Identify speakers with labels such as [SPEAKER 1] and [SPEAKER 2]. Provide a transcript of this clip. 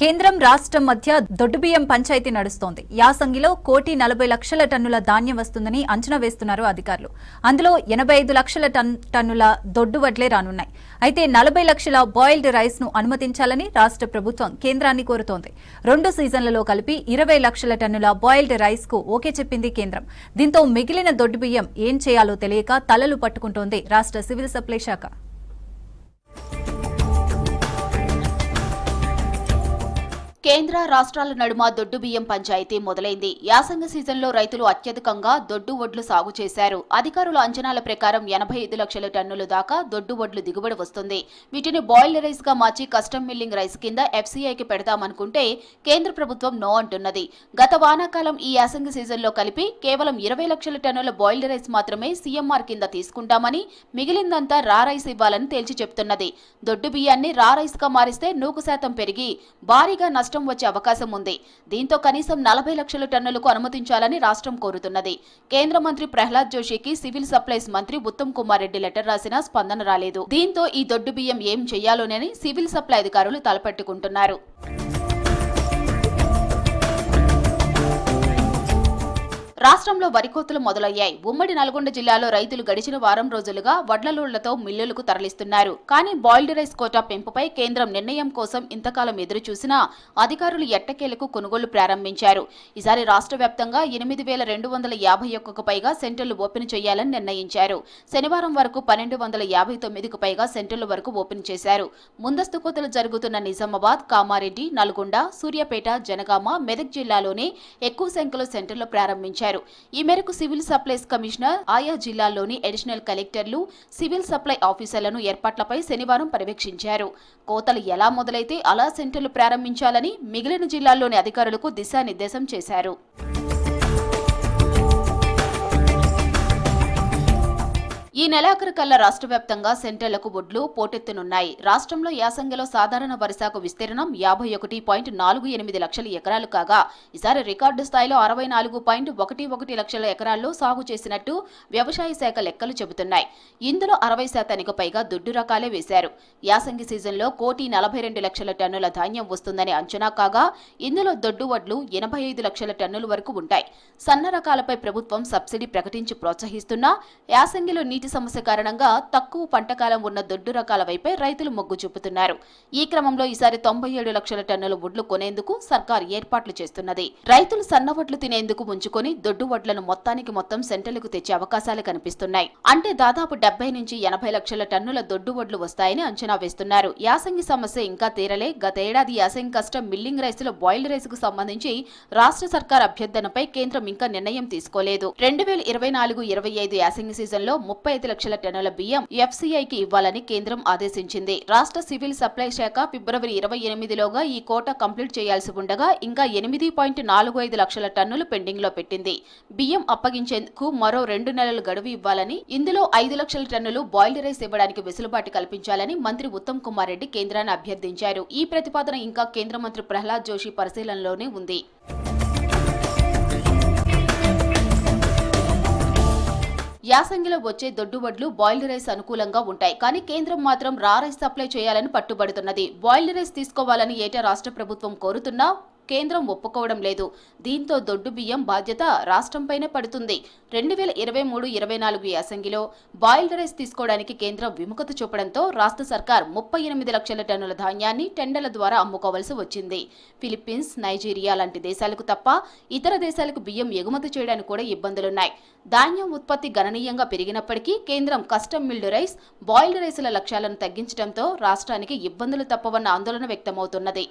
[SPEAKER 1] కేంద్రం రాష్ట్రం మధ్య దొడ్డుబియ్యం పంచాయతీ నడుస్తోంది. యాసంగిలో 1,40,00,000 టన్నుల ధాన్యం వస్తుందని అంచనా వేస్తున్నారు అధికారులు. అందులో 85 లక్షల టన్నుల దొడ్డు వడ్లే రానున్నాయి. అయితే 40 లక్షల బాయిల్డ్ రైస్ ను అనుమతించాలని రాష్ట్ర ప్రభుత్వం కేంద్రాన్ని కోరుతోంది. 2 సీజన్లలో కలిపి 20 లక్షల టన్నుల బాయిల్డ్ రైస్ కు ఓకే చెప్పింది కేంద్రం. దీంతో మిగిలిన దొడ్డుబియ్యం ఏం చేయాలో తెలియక తలలు పట్టుకుంటోంది రాష్ట్ర సివిల్ సప్లై శాఖ.
[SPEAKER 2] కేంద్ర రాష్ట్రాల నడుమ దొడ్డు బియ్యం పంచాయతీ మొదలైంది. యాసంగ సీజన్లో రైతులు అత్యధికంగా దొడ్డు వడ్లు సాగు చేశారు. అధికారుల అంచనాల ప్రకారం 85 లక్షల టన్నుల దాకా దొడ్డు వడ్లు దిగుబడి వస్తుంది. వీటిని బాయిల్డ్ రైస్ గా మార్చి కస్టమ్ మిల్లింగ్ రైస్ కింద ఎఫ్సీఐకి పెడతామనుకుంటే కేంద్ర ప్రభుత్వం నో అంటున్నది. గత వానాకాలం ఈ యాసంగ సీజన్లో కలిపి కేవలం 20 లక్షల టన్నుల బాయిల్డ్ రైస్ మాత్రమే సీఎంఆర్ కింద తీసుకుంటామని, మిగిలిందంతా రా రైస్ ఇవ్వాలని తేల్చి చెప్తున్నది. దొడ్డు బియ్యాన్ని రా రైస్ గా మారిస్తే 100% పెరిగి భారీగా నష్టం వచ్చే అవకాశం ఉంది. దీంతో కనీసం 40 లక్షల టన్నులకు అనుమతించాలని రాష్ట్రం కోరుతున్నది. కేంద్ర మంత్రి ప్రహ్లాద్ జోషికి సివిల్ సప్లైస్ మంత్రి ఉత్తమ్ కుమార్ రెడ్డి లెటర్ రాసినా స్పందన రాలేదు. దీంతో ఈ దొడ్డు బియ్యం ఏం చేయాలోనని సివిల్ సప్లై అధికారులు తలపెట్టుకుంటున్నారు. రాష్ట్రంలో వరి కోతలు మొదలయ్యాయి. ఉమ్మడి నల్గొండ జిల్లాలో రైతులు గడిచిన వారం రోజులుగా వడ్ల లోళ్లతో మిల్లులకు తరలిస్తున్నారు. కానీ బాయిల్డ్ రైస్ కోటా పెంపుపై కేంద్రం నిర్ణయం కోసం ఇంతకాలం ఎదురు చూసినా అధికారులు ఎట్టకేలకు కొనుగోలు ప్రారంభించారు. ఈసారి రాష్ట్ర వ్యాప్తంగా 8,251కు పైగా సెంటర్లు ఓపెన్ చేయాలని నిర్ణయించారు. శనివారం వరకు 1,259కు పైగా సెంటర్ల వరకు ఓపెన్ చేశారు. ముందస్తు కోతలు జరుగుతున్న నిజామాబాద్, కామారెడ్డి, నల్గొండ, సూర్యాపేట, జనగామ, మెదక్ జిల్లాలోనే ఎక్కువ సంఖ్యలో సెంటర్లు ప్రారంభించారు. ఈ మేరకు సివిల్ సప్లైస్ కమిషనర్ ఆయా జిల్లాల్లోని అడిషనల్ కలెక్టర్లు, సివిల్ సప్లై ఆఫీసర్లను ఏర్పాట్లపై శనివారం పర్యవేక్షించారు. కోతలు ఎలా మొదలైతే అలా సెంటర్లు ప్రారంభించాలని మిగిలిన జిల్లాల్లోని అధికారులకు దిశానిర్దేశం చేశారు. ఈ నెలాఖరు కల్లా రాష్ట్ర వ్యాప్తంగా సెంటర్లకు వడ్లు పోటెత్తనున్నాయి. రాష్ట్రంలో యాసంగిలో సాధారణ వరి సాగు విస్తీర్ణం 51.48 లక్షల ఎకరాలు కాగా ఈసారి రికార్డు స్థాయిలో 64.11 లక్షల ఎకరాల్లో సాగు చేసినట్టు వ్యవసాయ శాఖ లెక్కలు చెబుతున్నాయి. ఇందులో 60% పైగా దొడ్డు రకాలే వేశారు. యాసంగి సీజన్లో 1,42 లక్షల టన్నుల ధాన్యం వస్తుందని అంచనా కాగా ఇందులో దొడ్డు వడ్లు 85 లక్షల టన్నుల వరకు ఉంటాయి. సన్న రకాలపై ప్రభుత్వం సబ్సిడీ ప్రకటించి ప్రోత్సహిస్తున్నా యాసంగిలో నీటి సమస్య కారణంగా తక్కువ పంటకాలం ఉన్న దొడ్డు రకాల వైపే రైతులు మొగ్గు చూపుతున్నారు. ఈ క్రమంలో ఈసారి 97 లక్షల టన్నుల వడ్లు కొనేందుకు సర్కార్ ఏర్పాట్లు చేస్తున్నది. రైతులు సన్న వడ్లు తినేందుకు ఉంచుకొని దొడ్డు వడ్లను మొత్తానికి మొత్తం సెంటర్లకు తెచ్చే అవకాశాలు కనిపిస్తున్నాయి. అంటే దాదాపు 70 నుంచి 80 లక్షల టన్నుల దొడ్డు వడ్లు వస్తాయని అంచనా వేస్తున్నారు. యాసంగి సమస్య ఇంకా తీరలే. గతేడాది యాసంగి కస్టమ్ మిల్లింగ్ రైస్ లో బాయిల్డ్ రైస్ కు సంబంధించి రాష్ట్ర సర్కార్ అభ్యర్థనపై కేంద్రం ఇంకా నిర్ణయం తీసుకోలేదు. 2024-25 యాసంగి సీజన్ లో 35 లక్షల టన్నుల బియ్యం ఎఫ్సీఐకి ఇవ్వాలని కేంద్రం ఆదేశించింది. రాష్ట్ర సివిల్ సప్లై శాఖ ఫిబ్రవరి 28లోగా ఈ కోటా కంప్లీట్ చేయాల్సి ఉండగా ఇంకా 8.45 లక్షల టన్నులు పెండింగ్ లో పెట్టింది. బియ్యం అప్పగించేందుకు మరో 2 నెలలు గడువు ఇవ్వాలని, ఇందులో 5 లక్షల టన్నులు బాయిల్డ్ రైస్ ఇవ్వడానికి వెసులుబాటు కల్పించాలని మంత్రి ఉత్తమ్ కుమార్ రెడ్డి కేంద్రాన్ని అభ్యర్థించారు. ఈ ప్రతిపాదన ఇంకా కేంద్ర మంత్రి ప్రహ్లాద్ జోషి పరిశీలనలోనే ఉంది. యాసంగిలో వచ్చే దొడ్డు వడ్లు బాయిల్డ్ రైస్ అనుకూలంగా ఉంటాయి. కానీ కేంద్రం మాత్రం రా రైస్ సప్లై చేయాలని పట్టుబడుతున్నది. బాయిల్డ్ రైస్ తీసుకోవాలని ఏటా రాష్ట్ర ప్రభుత్వం కోరుతున్నా కేంద్రం ఒప్పుకోవడం లేదు. దీంతో దొడ్డు బియ్యం బాధ్యత రాష్ట్రంపైనే పడుతుంది. 2023-24 యాసంగిలో బాయిల్డ్ రైస్ తీసుకోవడానికి కేంద్రం విముఖత చూపడంతో రాష్ట్ర సర్కార్ 38 లక్షల టన్నుల ధాన్యాన్ని టెండర్ల ద్వారా అమ్ముకోవాల్సి వచ్చింది. ఫిలిప్పీన్స్, నైజీరియా లాంటి దేశాలకు తప్ప ఇతర దేశాలకు బియ్యం ఎగుమతి చేయడానికి కూడా ఇబ్బందులున్నాయి. ధాన్యం ఉత్పత్తి గణనీయంగా పెరిగినప్పటికీ కేంద్రం కస్టమ్ మిల్డ్ రైస్, బాయిల్డ్ రైసుల లక్ష్యాలను తగ్గించడంతో రాష్ట్రానికి ఇబ్బందులు తప్పవన్న ఆందోళన వ్యక్తమవుతున్నది.